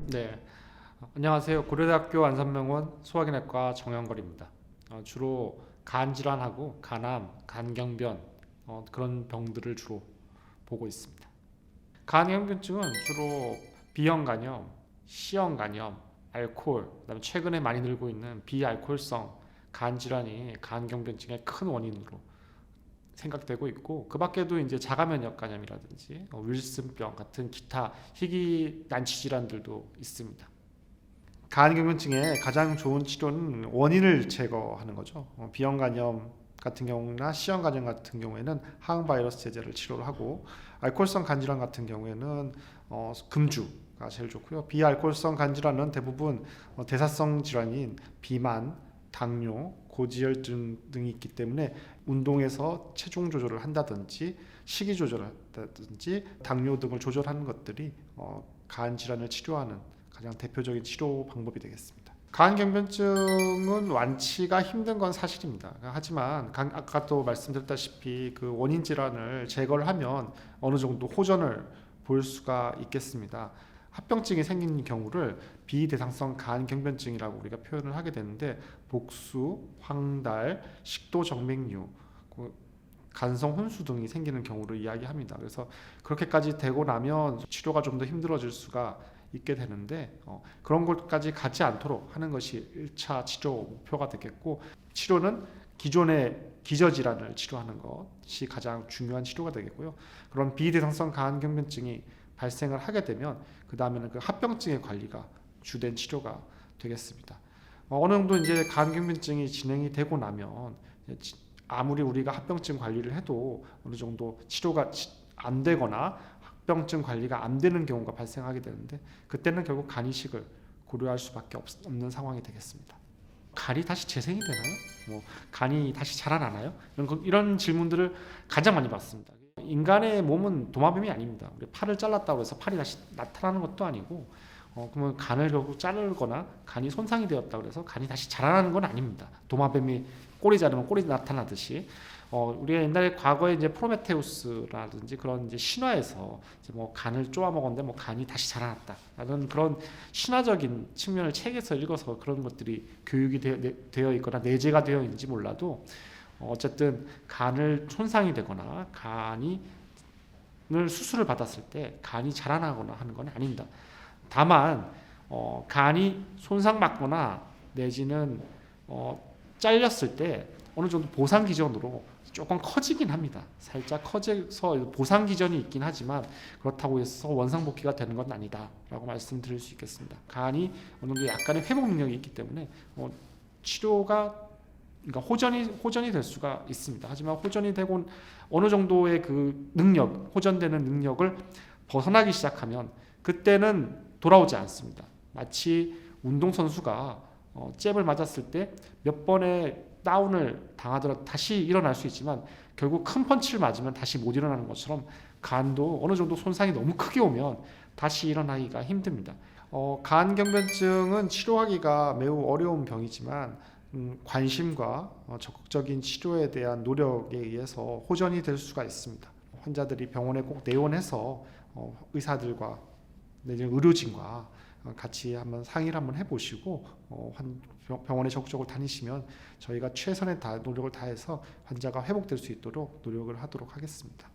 네, 안녕하세요. 고려대학교 안산병원 소화기내과 정영걸입니다. 주로 간 질환하고 간암, 간경변 그런 병들을 주로 보고 있습니다. 간경변증은 주로 B형 간염, C형 간염, 알코올, 그다음에 최근에 많이 늘고 있는 비알코올성 간 질환이 간경변증의 큰 원인으로 생각되고 있고, 그 밖에도 이제 자가면역 간염이라든지 윌슨병 같은 기타 희귀 난치 질환들도 있습니다. 간경변증의 가장 좋은 치료는 원인을 제거하는 거죠. B형 간염 같은 경우나 C형 간염 같은 경우에는 항 바이러스 제제를 치료를 하고, 알코올성 간질환 같은 경우에는 금주가 제일 좋고요. 비알코올성 간질환은 대부분 대사성 질환인 비만, 당뇨, 고지혈증 등이 있기 때문에 운동에서 체중 조절을 한다든지 식이 조절을 한다든지 당뇨 등을 조절하는 것들이 간 질환을 치료하는 가장 대표적인 치료 방법이 되겠습니다. 간경변증은 완치가 힘든 건 사실입니다. 하지만 아까 또 말씀드렸다시피 그 원인 질환을 제거를 하면 어느 정도 호전을 볼 수가 있겠습니다. 합병증이 생긴 경우를 비대상성 간경변증이라고 우리가 표현을 하게 되는데, 복수, 황달, 식도정맥류, 간성 혼수 등이 생기는 경우를 이야기합니다. 그래서 그렇게까지 되고 나면 치료가 좀 더 힘들어질 수가 있게 되는데, 그런 것까지 가지 않도록 하는 것이 1차 치료 목표가 되겠고, 치료는 기존의 기저질환을 치료하는 것이 가장 중요한 치료가 되겠고요. 그런 비대상성 간경변증이 발생을 하게 되면 그 다음에는 그 합병증의 관리가 주된 치료가 되겠습니다. 어느 정도 이제 간경변증이 진행이 되고 나면 아무리 우리가 합병증 관리를 해도 어느 정도 치료가 안 되거나 합병증 관리가 안 되는 경우가 발생하게 되는데, 그때는 결국 간이식을 고려할 수밖에 없는 상황이 되겠습니다. 간이 다시 재생이 되나요? 간이 다시 자라나나요? 이런 질문들을 가장 많이 받습니다. 인간의 몸은 도마뱀이 아닙니다. 우리 팔을 잘랐다고 해서 팔이 다시 나타나는 것도 아니고, 그러면 간을 결국 자르거나 간이 손상이 되었다고 해서 간이 다시 자라나는 건 아닙니다. 도마뱀이 꼬리 자르면 꼬리 나타나듯이, 우리가 옛날에 과거에 이제 프로메테우스라든지 그런 이제 신화에서 이제 뭐 간을 쪼아 먹었는데 뭐 간이 다시 자라났다라는 그런 신화적인 측면을 책에서 읽어서 그런 것들이 교육이 되어 있거나 내재가 되어 있는지 몰라도, 어쨌든 간을 손상이 되거나 간이 수술을 받았을 때 간이 자라나거나 하는 건 아닙니다. 다만 간이 손상받거나 내지는 잘렸을 때 어느 정도 보상 기전으로 조금 커지긴 합니다. 살짝 커져서 보상 기전이 있긴 하지만 그렇다고 해서 원상복귀가 되는 건 아니다라고 말씀드릴 수 있겠습니다. 간이 어느 정도 약간의 회복 능력이 있기 때문에 치료가, 그러니까 호전이 될 수가 있습니다. 하지만 호전이 되고 어느 정도의 그 능력, 호전되는 능력을 벗어나기 시작하면 그때는 돌아오지 않습니다. 마치 운동선수가 잽을 맞았을 때 몇 번의 다운을 당하더라도 다시 일어날 수 있지만 결국 큰 펀치를 맞으면 다시 못 일어나는 것처럼, 간도 어느 정도 손상이 너무 크게 오면 다시 일어나기가 힘듭니다. 간경변증은 치료하기가 매우 어려운 병이지만 관심과 적극적인 치료에 대한 노력에 의해서 호전이 될 수가 있습니다. 환자들이 병원에 꼭 내원해서 의사들과 내지는 의료진과 같이 한번 상의를 한번 해보시고 병원에 적극적으로 다니시면 저희가 최선의 노력을 다해서 환자가 회복될 수 있도록 노력을 하도록 하겠습니다.